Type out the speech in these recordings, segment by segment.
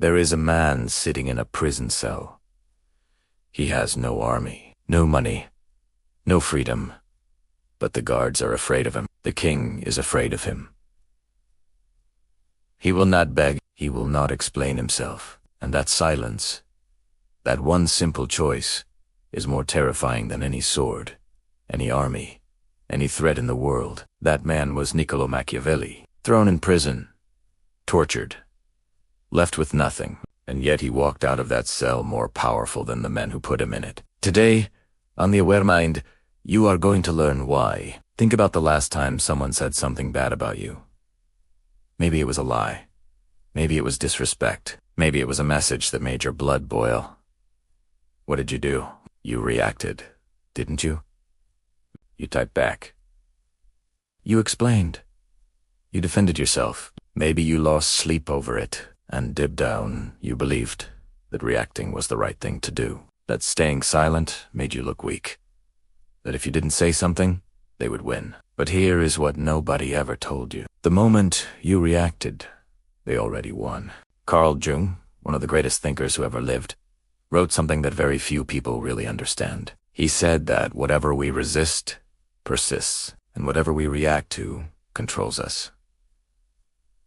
There is a man sitting in a prison cell. He has no army, no money, no freedom, but the guards are afraid of him. The king is afraid of him. He will not beg, he will not explain himself, and that silence, that one simple choice, is more terrifying than any sword, any army, any threat in the world. That man was Niccolo Machiavelli, thrown in prison, tortured, left with nothing, and yet he walked out of that cell more powerful than the men who put him in it. Today, on The Aware Mind, you are going to learn why. Think about the last time someone said something bad about you. Maybe it was a lie. Maybe it was disrespect. Maybe it was a message that made your blood boil. What did you do? You reacted, didn't you? You typed back. You explained. You defended yourself. Maybe you lost sleep over it, and deep down you believed that reacting was the right thing to do. That staying silent made you look weak. That if you didn't say something, they would win. But here is what nobody ever told you. The moment you reacted, they already won. Carl Jung, one of the greatest thinkers who ever lived, wrote something that very few people really understand. He said that whatever we resist persists, and whatever we react to controls us.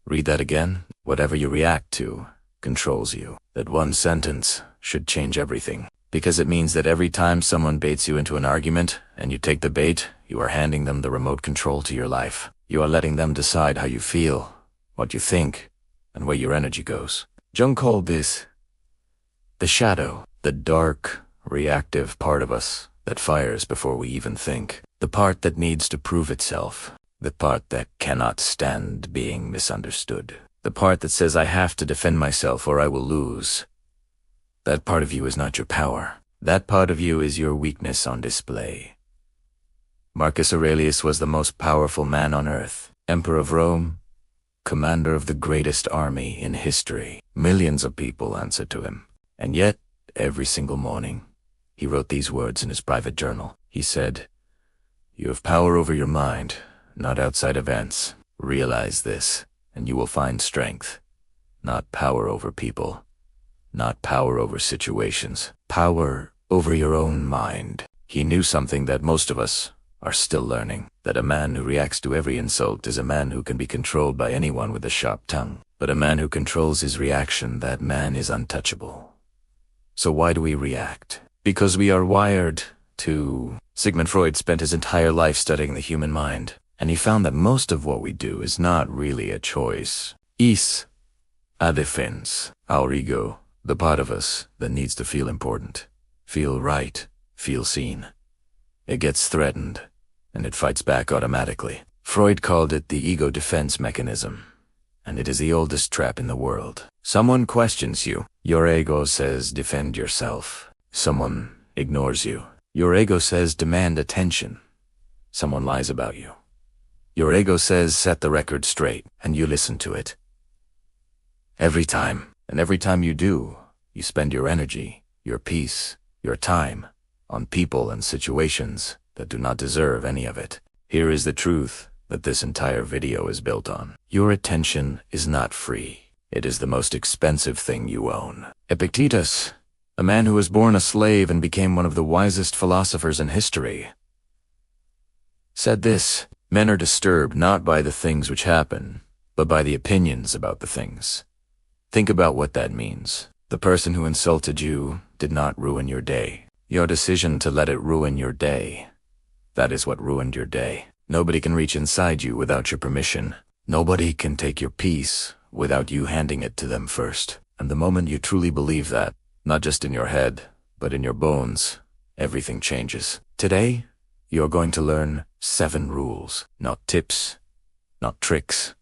Read that again. Whatever you react to controls you. That one sentence should change everything, because it means that every time someone baits you into an argument and you take the bait, you are handing them the remote control to your life. You are letting them decide how you feel, what you think, and where your energy goes. Jung called this the shadow, the dark, reactive part of us that fires before we even think. The part that needs to prove itself. The part that cannot stand being misunderstood. The part that says I have to defend myself or I will lose. That part of you is not your power. That part of you is your weakness on display. Marcus Aurelius was the most powerful man on earth. Emperor of Rome, commander of the greatest army in history. Millions of people answered to him. And yet, every single morning, he wrote these words in his private journal. He said, "You have power over your mind, not outside events. Realize this, and you will find strength. Not power over people, not power over situations. Power over your own mind." He knew something that most of us are still learning, that a man who reacts to every insult is a man who can be controlled by anyone with a sharp tongue. But a man who controls his reaction, that man is untouchable. So why do we react? Because we are wired to... Sigmund Freud spent his entire life studying the human mind, and he found that most of what we do is not really a choice. Is a defense. Our ego, the part of us that needs to feel important, feel right, feel seen. It gets threatened, and it fights back automatically. Freud called it the ego defense mechanism, and it is the oldest trap in the world. Someone questions you. Your ego says defend yourself. Someone ignores you. Your ego says demand attention. Someone lies about you. Your ego says set the record straight, and you listen to it. Every time, and every time you do, you spend your energy, your peace, your time on people and situations that do not deserve any of it. Here is the truth that this entire video is built on. Your attention is not free. It is the most expensive thing you own. Epictetus, a man who was born a slave and became one of the wisest philosophers in history, said this: "Men are disturbed not by the things which happen, but by the opinions about the things." Think about what that means. The person who insulted you did not ruin your day. Your decision to let it ruin your day, that is what ruined your day. Nobody can reach inside you without your permission. Nobody can take your peace without you handing it to them first. And the moment you truly believe that, not just in your head, but in your bones, everything changes. Today, you're going to learn 7 rules. Not tips, not tricks.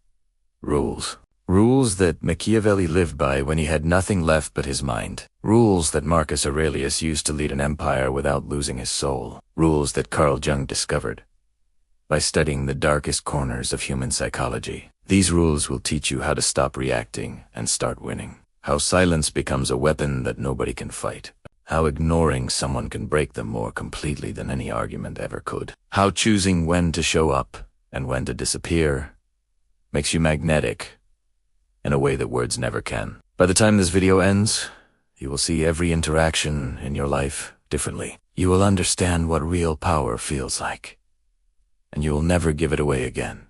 Rules. Rules that Machiavelli lived by when he had nothing left but his mind. Rules that Marcus Aurelius used to lead an empire without losing his soul. Rules that Carl Jung discovered by studying the darkest corners of human psychology. These rules will teach you how to stop reacting and start winning. How silence becomes a weapon that nobody can fight. How ignoring someone can break them more completely than any argument ever could. How choosing when to show up and when to disappear makes you magnetic in a way that words never can. By the time this video ends, you will see every interaction in your life differently. You will understand what real power feels like, and you will never give it away again.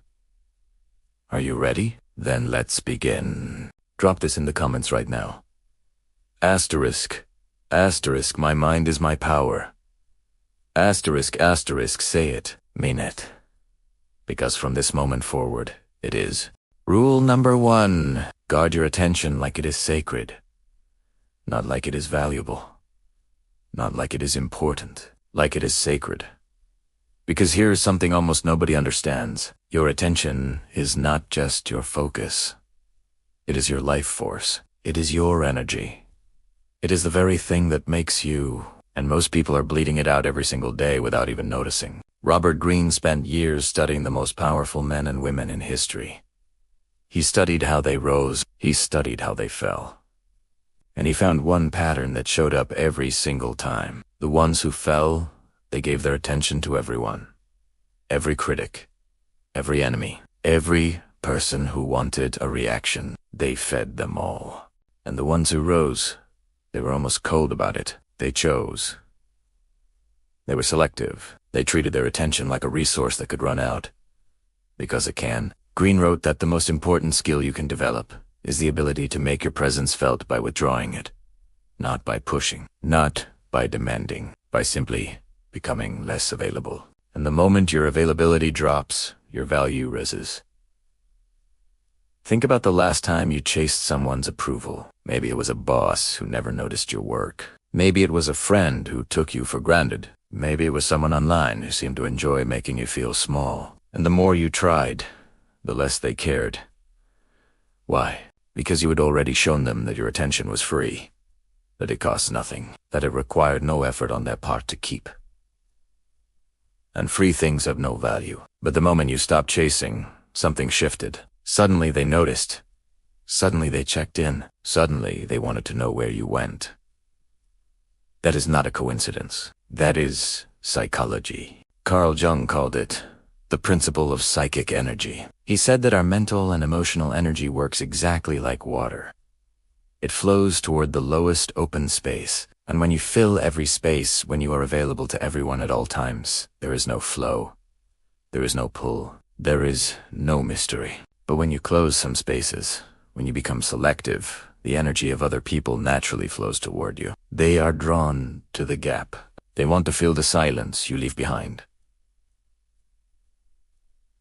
Are you ready? Then let's begin. Drop this in the comments right now. Asterisk. Asterisk, my mind is my power. Asterisk, asterisk, say it, mean it. Because from this moment forward, it is. Rule number 1, guard your attention like it is sacred. Not like it is valuable. Not like it is important, like it is sacred. Because here's something almost nobody understands. Your attention is not just your focus. It is your life force. It is your energy. It is the very thing that makes you, and most people are bleeding it out every single day without even noticing. Robert Greene spent years studying the most powerful men and women in history. He studied how they rose, he studied how they fell. And he found one pattern that showed up every single time. The ones who fell, they gave their attention to everyone. Every critic, every enemy, every person who wanted a reaction, they fed them all. And the ones who rose, they were almost cold about it. They chose. They were selective. They treated their attention like a resource that could run out. Because it can. Greene wrote that the most important skill you can develop is the ability to make your presence felt by withdrawing it. Not by pushing. Not by demanding. By simply becoming less available. And the moment your availability drops, your value rises. Think about the last time you chased someone's approval. Maybe it was a boss who never noticed your work. Maybe it was a friend who took you for granted. Maybe it was someone online who seemed to enjoy making you feel small. And the more you tried, the less they cared. Why? Because you had already shown them that your attention was free, that it cost nothing, that it required no effort on their part to keep. And free things have no value. But the moment you stopped chasing, something shifted. Suddenly they noticed. Suddenly they checked in. Suddenly they wanted to know where you went. That is not a coincidence. That is psychology. Carl Jung called it the principle of psychic energy. He said that our mental and emotional energy works exactly like water. It flows toward the lowest open space, and when you fill every space, when you are available to everyone at all times, there is no flow. There is no pull. There is no mystery. But when you close some spaces, when you become selective, the energy of other people naturally flows toward you. They are drawn to the gap. They want to fill the silence you leave behind.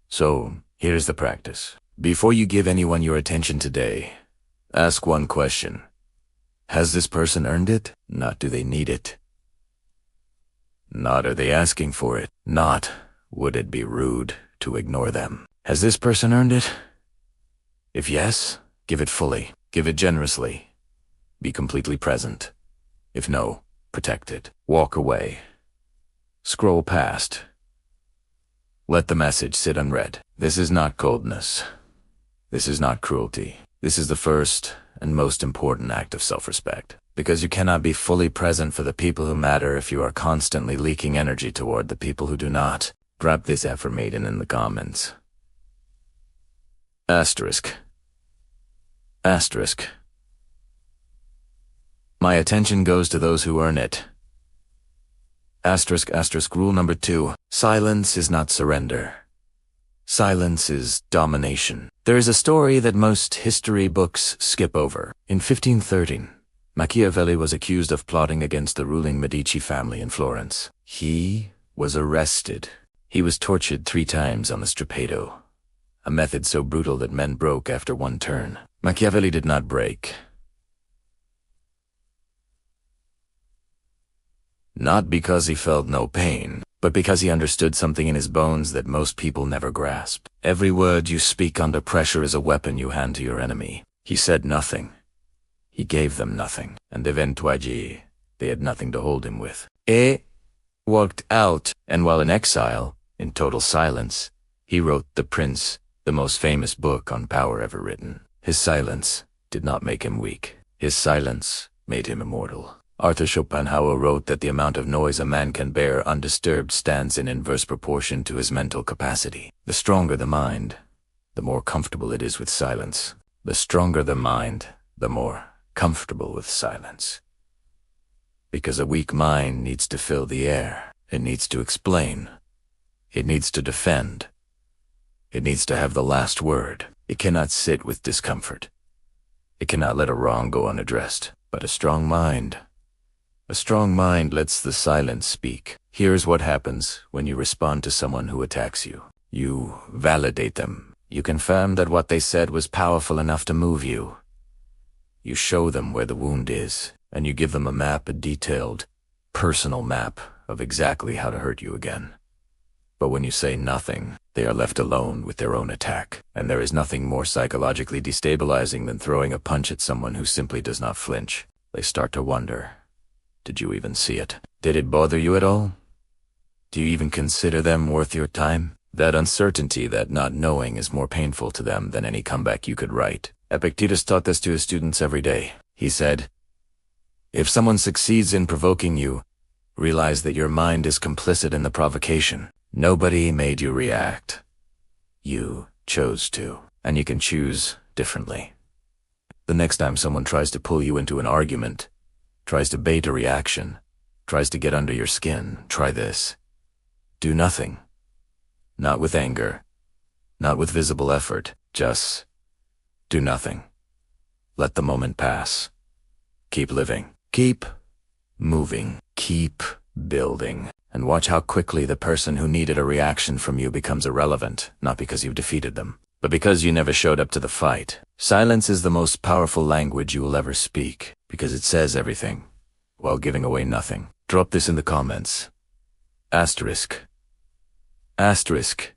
So, here's the practice. Before you give anyone your attention today, ask one question. Has this person earned it? Not do they need it. Not are they asking for it. Not would it be rude to ignore them. Has this person earned it? If yes, give it fully. Give it generously. Be completely present. If no, protect it. Walk away. Scroll past. Let the message sit unread. This is not coldness. This is not cruelty. This is the first and most important act of self-respect. Because you cannot be fully present for the people who matter if you are constantly leaking energy toward the people who do not. Drop this affirmation in the comments. Asterisk. Asterisk. My attention goes to those who earn it. Asterisk, asterisk, rule number 2. Silence is not surrender. Silence is domination. There is a story that most history books skip over. In 1513, Machiavelli was accused of plotting against the ruling Medici family in Florence. He was arrested. He was tortured 3 times on the strapado, a method so brutal that men broke after one turn. Machiavelli did not break. Not because he felt no pain, but because he understood something in his bones that most people never grasp. Every word you speak under pressure is a weapon you hand to your enemy. He said nothing. He gave them nothing, and eventually, they had nothing to hold him with. He walked out, and while in exile, in total silence, he wrote The Prince, the most famous book on power ever written. His silence did not make him weak. His silence made him immortal. Arthur Schopenhauer wrote that the amount of noise a man can bear undisturbed stands in inverse proportion to his mental capacity. The stronger the mind, the more comfortable it is with silence. The stronger the mind, the more comfortable with silence. Because a weak mind needs to fill the air. It needs to explain. It needs to defend. It needs to have the last word. It cannot sit with discomfort. It cannot let a wrong go unaddressed. But a strong mind lets the silence speak. Here's what happens when you respond to someone who attacks you. You validate them. You confirm that what they said was powerful enough to move you. You show them where the wound is, and you give them a detailed, personal map of exactly how to hurt you again. But when you say nothing, they are left alone with their own attack, and there is nothing more psychologically destabilizing than throwing a punch at someone who simply does not flinch. They start to wonder, did you even see it? Did it bother you at all? Do you even consider them worth your time? That uncertainty, that not knowing, is more painful to them than any comeback you could write. Epictetus taught this to his students every day. He said, if someone succeeds in provoking you, realize that your mind is complicit in the provocation. Nobody made you react. You chose to, and you can choose differently. The next time someone tries to pull you into an argument, tries to bait a reaction, tries to get under your skin, try this. Do nothing. Not with anger, not with visible effort, just do nothing. Let the moment pass. Keep living. Keep moving. Keep building. And watch how quickly the person who needed a reaction from you becomes irrelevant, not because you've defeated them, but because you never showed up to the fight. Silence is the most powerful language you will ever speak, because it says everything, while giving away nothing. Drop this in the comments. Asterisk. Asterisk.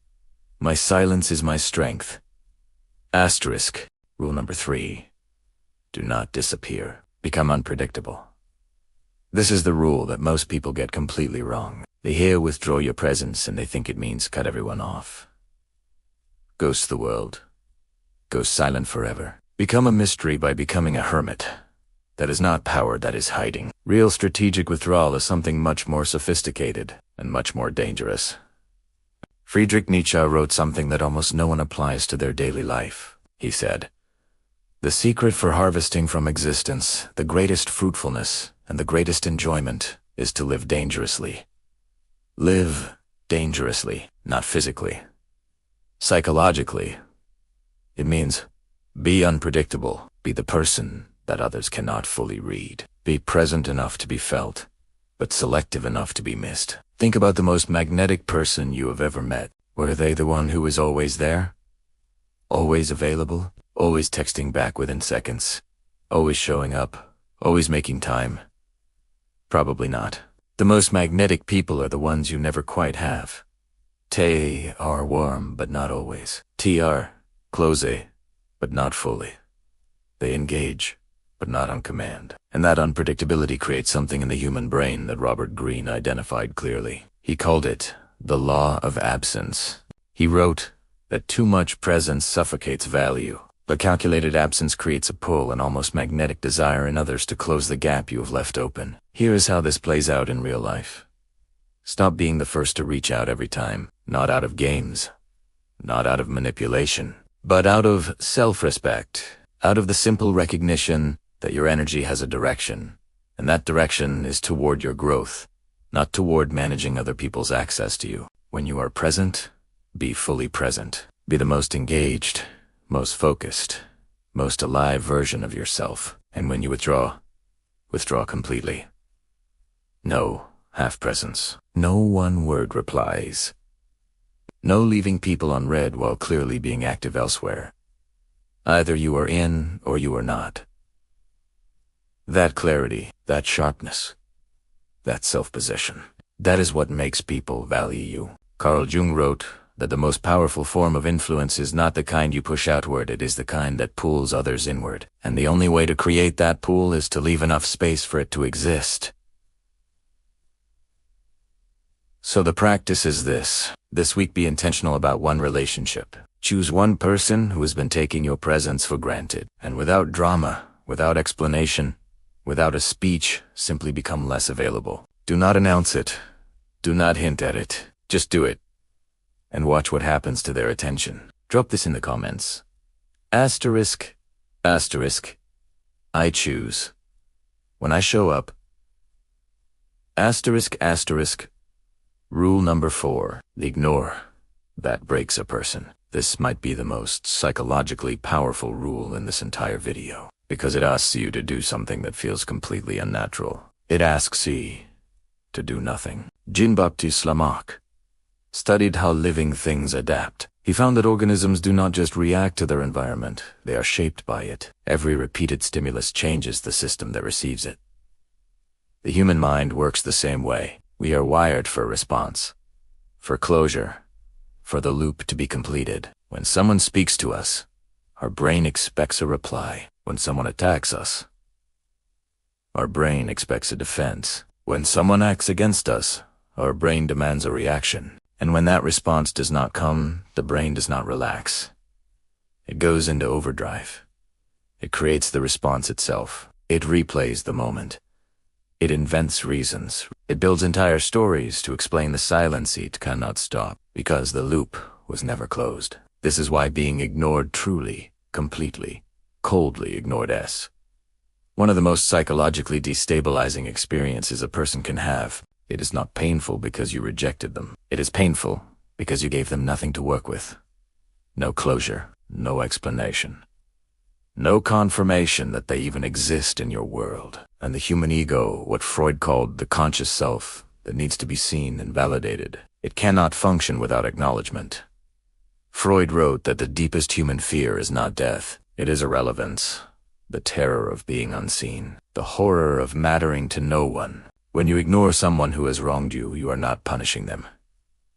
My silence is my strength. Asterisk. Rule number 3. Do not disappear. Become unpredictable. This is the rule that most people get completely wrong. They hear withdraw your presence and they think it means cut everyone off. Ghost the world. Go silent forever. Become a mystery by becoming a hermit. That is not power, that is hiding. Real strategic withdrawal is something much more sophisticated and much more dangerous. Friedrich Nietzsche wrote something that almost no one applies to their daily life. He said, the secret for harvesting from existence, the greatest fruitfulness, and the greatest enjoyment is to live dangerously. Live dangerously, not physically. Psychologically, it means be unpredictable, be the person that others cannot fully read. Be present enough to be felt, but selective enough to be missed. Think about the most magnetic person you have ever met. Were they the one who was always there? Always available? Always texting back within seconds? Always showing up? Always making time? Probably not. The most magnetic people are the ones you never quite have. They are warm, but not always. They are close, but not fully. They engage, but not on command. And that unpredictability creates something in the human brain that Robert Greene identified clearly. He called it the law of absence. He wrote that too much presence suffocates value, but calculated absence creates a pull and almost magnetic desire in others to close the gap you have left open. Here is how this plays out in real life. Stop being the first to reach out every time, not out of games, not out of manipulation, but out of self-respect, out of the simple recognition that your energy has a direction, and that direction is toward your growth, not toward managing other people's access to you. When you are present, be fully present. Be the most engaged, most focused, most alive version of yourself. And when you withdraw completely. No half presence. No one word replies. No leaving people on read while clearly being active elsewhere. Either you are in or you are not. That clarity, that sharpness, that self-possession, that is what makes people value you. Carl Jung wrote that the most powerful form of influence is not the kind you push outward, it is the kind that pulls others inward. And the only way to create that pull is to leave enough space for it to exist. So the practice is this. This week be intentional about one relationship. Choose one person who has been taking your presence for granted, and without drama, without explanation, without a speech, simply become less available. Do not announce it. Do not hint at it. Just do it. And watch what happens to their attention. Drop this in the comments. Asterisk, asterisk, I choose. When I show up. Asterisk, asterisk. Rule number 4. The ignore. That breaks a person. This might be the most psychologically powerful rule in this entire video, because it asks you to do something that feels completely unnatural. It asks you to do nothing. Jean-Baptiste Lamarck studied how living things adapt. He found that organisms do not just react to their environment, they are shaped by it. Every repeated stimulus changes the system that receives it. The human mind works the same way. We are wired for response, for closure, for the loop to be completed. When someone speaks to us, our brain expects a reply. When someone attacks us, our brain expects a defense. When someone acts against us, our brain demands a reaction. And when that response does not come, the brain does not relax. It goes into overdrive. It creates the response itself. It replays the moment. It invents reasons. It builds entire stories to explain the silence it cannot stop, because the loop was never closed. This is why being ignored truly, completely, coldly ignored is one of the most psychologically destabilizing experiences a person can have. It is not painful because you rejected them. It is painful because you gave them nothing to work with. No closure, no explanation, no confirmation that they even exist in your world. And the human ego, what Freud called the conscious self, that needs to be seen and validated, it cannot function without acknowledgement. Freud wrote that the deepest human fear is not death, it is irrelevance, the terror of being unseen, the horror of mattering to no one. When you ignore someone who has wronged you, you are not punishing them.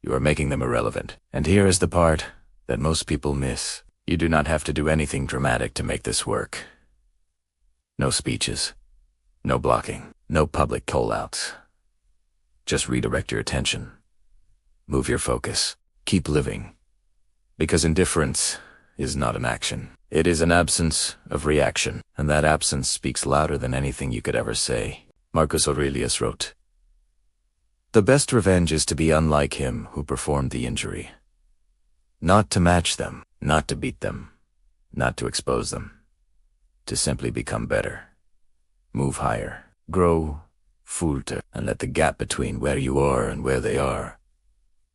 You are making them irrelevant. And here is the part that most people miss. You do not have to do anything dramatic to make this work. No speeches, no blocking, no public call-outs. Just redirect your attention. Move your focus. Keep living. Because indifference is not an action. It is an absence of reaction, and that absence speaks louder than anything you could ever say. Marcus Aurelius wrote, "The best revenge is to be unlike him who performed the injury. Not to match them, not to beat them, not to expose them. To simply become better. Move higher, grow, falter, and let the gap between where you are and where they are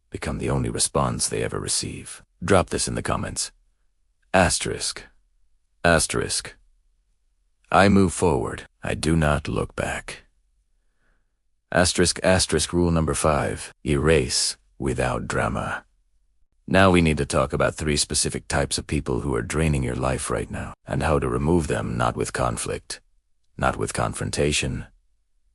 become the only response they ever receive." Drop this in the comments. Asterisk. Asterisk. I move forward. I do not look back. Asterisk, asterisk, rule number 5. Erase without drama. Now we need to talk about 3 specific types of people who are draining your life right now, and how to remove them, not with conflict, not with confrontation,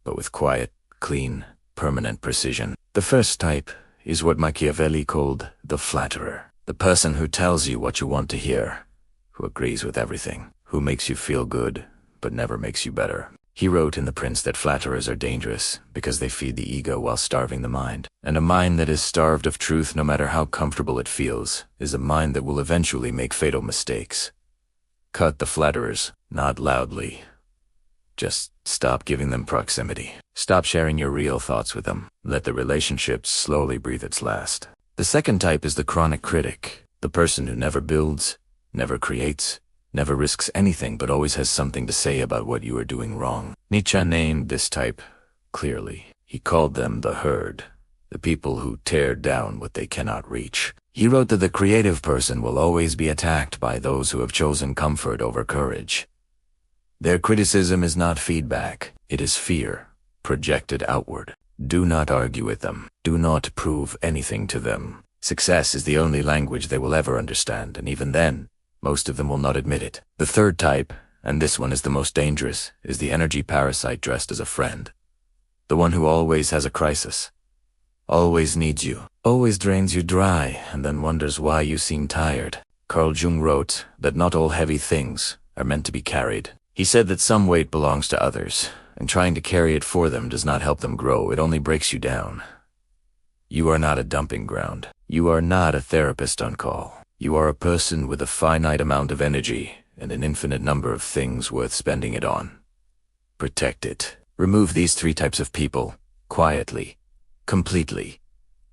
but with quiet, clean, permanent precision. The first type is what Machiavelli called the flatterer. The person who tells you what you want to hear, who agrees with everything, who makes you feel good, but never makes you better. He wrote in The Prince that flatterers are dangerous because they feed the ego while starving the mind. And a mind that is starved of truth, no matter how comfortable it feels, is a mind that will eventually make fatal mistakes. Cut the flatterers, not loudly. Just stop giving them proximity. Stop sharing your real thoughts with them. Let the relationship slowly breathe its last. The second type is the chronic critic, the person who never builds, never creates, never risks anything but always has something to say about what you are doing wrong. Nietzsche named this type clearly. He called them the herd, the people who tear down what they cannot reach. He wrote that the creative person will always be attacked by those who have chosen comfort over courage. Their criticism is not feedback, it is fear, projected outward. Do not argue with them. Do not prove anything to them. Success is the only language they will ever understand, and even then, most of them will not admit it. The third type, and this one is the most dangerous, is the energy parasite dressed as a friend. The one who always has a crisis, always needs you, always drains you dry, and then wonders why you seem tired. Carl Jung wrote that not all heavy things are meant to be carried. He said that some weight belongs to others, and trying to carry it for them does not help them grow, it only breaks you down. You are not a dumping ground. You are not a therapist on call. You are a person with a finite amount of energy and an infinite number of things worth spending it on. Protect it. Remove these 3 types of people, quietly, completely,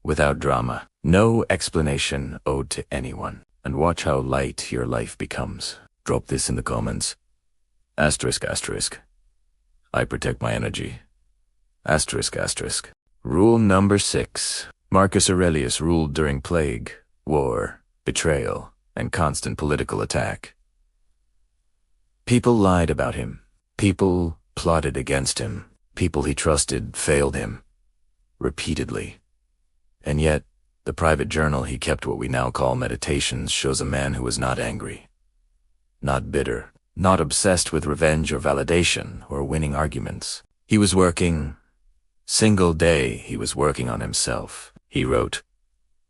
without drama. No explanation owed to anyone. And watch how light your life becomes. Drop this in the comments. Asterisk, asterisk. I protect my energy. Asterisk, asterisk. Rule number 6. Marcus Aurelius ruled during plague, war, betrayal, and constant political attack. People lied about him. People plotted against him. People he trusted failed him. Repeatedly. And yet, the private journal he kept, what we now call meditations, shows a man who was not angry, not bitter, not obsessed with revenge or validation or winning arguments. He was working. Single day he was working on himself. He wrote,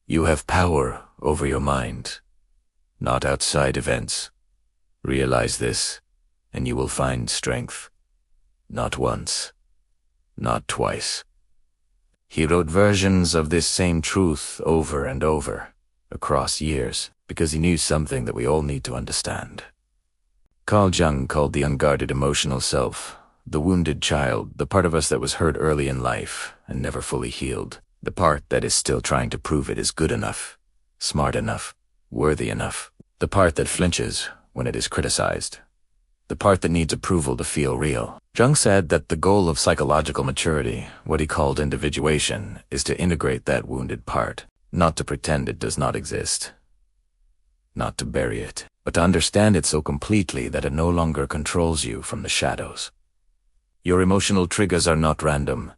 "You have power over your mind, not outside events. Realize this, and you will find strength. Not once, not twice." He wrote versions of this same truth over and over, across years, because he knew something that we all need to understand. Carl Jung called the unguarded emotional self the wounded child, the part of us that was hurt early in life and never fully healed, the part that is still trying to prove it is good enough, smart enough, worthy enough, the part that flinches when it is criticized, the part that needs approval to feel real. Jung said that the goal of psychological maturity, what he called individuation, is to integrate that wounded part, not to pretend it does not exist, not to bury it, but to understand it so completely that it no longer controls you from the shadows. Your emotional triggers are not random.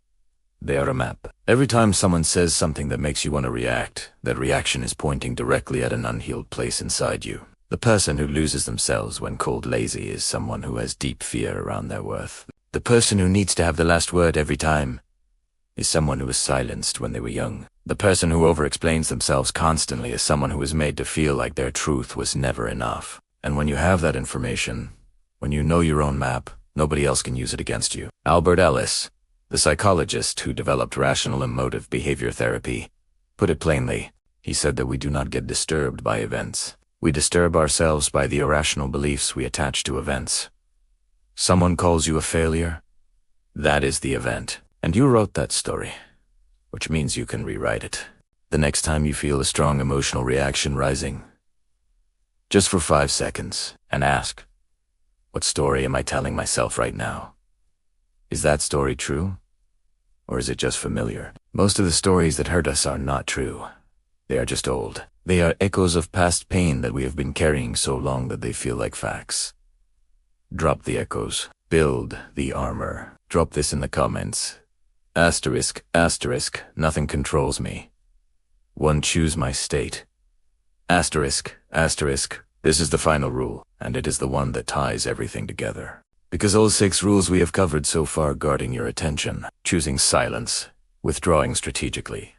They are a map. Every time someone says something that makes you want to react, that reaction is pointing directly at an unhealed place inside you. The person who loses themselves when called lazy is someone who has deep fear around their worth. The person who needs to have the last word every time is someone who was silenced when they were young. The person who over-explains themselves constantly is someone who is made to feel like their truth was never enough. And when you have that information, when you know your own map, nobody else can use it against you. Albert Ellis, the psychologist who developed rational emotive behavior therapy, put it plainly. He said that we do not get disturbed by events. We disturb ourselves by the irrational beliefs we attach to events. Someone calls you a failure. That is the event. And you wrote that story, which means you can rewrite it. The next time you feel a strong emotional reaction rising, just for 5 seconds, and ask, what story am I telling myself right now? Is that story true? Or is it just familiar? Most of the stories that hurt us are not true. They are just old. They are echoes of past pain that we have been carrying so long that they feel like facts. Drop the echoes. Build the armor. Drop this in the comments. Asterisk, asterisk, nothing controls me. One, choose my state. Asterisk, asterisk, this is the final rule, and it is the one that ties everything together. Because all 6 rules we have covered so far guarding your attention, choosing silence, withdrawing strategically,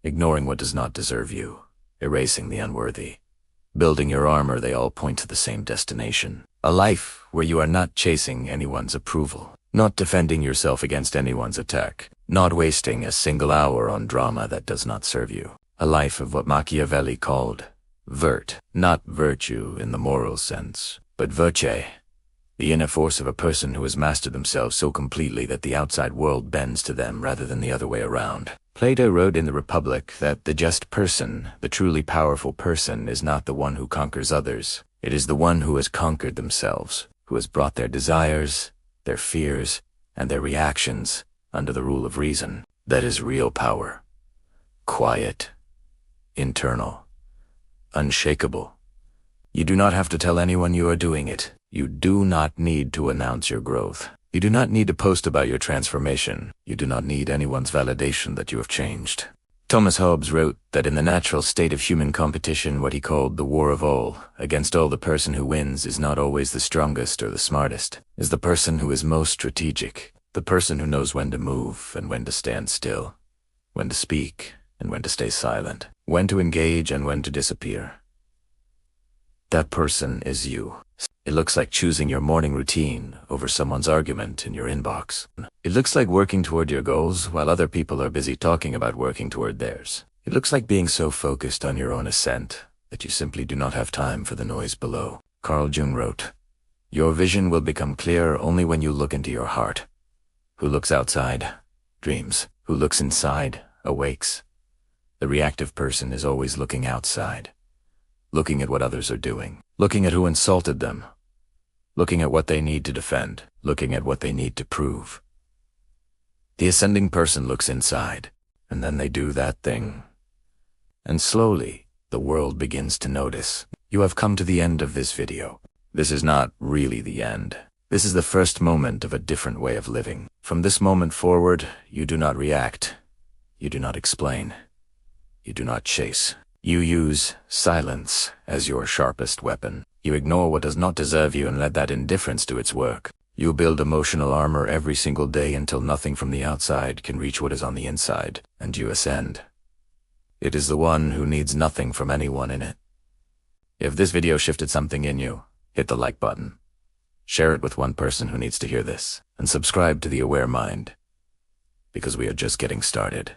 ignoring what does not deserve you, erasing the unworthy, building your armor, they all point to the same destination. A life where you are not chasing anyone's approval, not defending yourself against anyone's attack, not wasting a single hour on drama that does not serve you. A life of what Machiavelli called vert, not virtue in the moral sense, but virtue, the inner force of a person who has mastered themselves so completely that the outside world bends to them rather than the other way around. Plato wrote in the Republic that the just person, the truly powerful person, is not the one who conquers others. It is the one who has conquered themselves, who has brought their desires, their fears, and their reactions under the rule of reason. That is real power. Quiet, internal, unshakable. You do not have to tell anyone you are doing it. You do not need to announce your growth. You do not need to post about your transformation. You do not need anyone's validation that you have changed. Thomas Hobbes wrote that in the natural state of human competition, what he called the war of all, against all, the person who wins is not always the strongest or the smartest, is the person who is most strategic, the person who knows when to move and when to stand still, when to speak and when to stay silent, when to engage and when to disappear. That person is you. It looks like choosing your morning routine over someone's argument in your inbox. It looks like working toward your goals while other people are busy talking about working toward theirs. It looks like being so focused on your own ascent that you simply do not have time for the noise below. Carl Jung wrote, "Your vision will become clear only when you look into your heart. Who looks outside dreams. Who looks inside awakes." The reactive person is always looking outside, looking at what others are doing, looking at who insulted them, looking at what they need to defend, looking at what they need to prove. The ascending person looks inside, and then they do that thing. And slowly, the world begins to notice. You have come to the end of this video. This is not really the end. This is the first moment of a different way of living. From this moment forward, you do not react. You do not explain. You do not chase. You use silence as your sharpest weapon. You ignore what does not deserve you and let that indifference do its work. You build emotional armor every single day until nothing from the outside can reach what is on the inside, and you ascend. It is the one who needs nothing from anyone in it. If this video shifted something in you, hit the like button. Share it with one person who needs to hear this, and subscribe to The Aware Mind, because we are just getting started.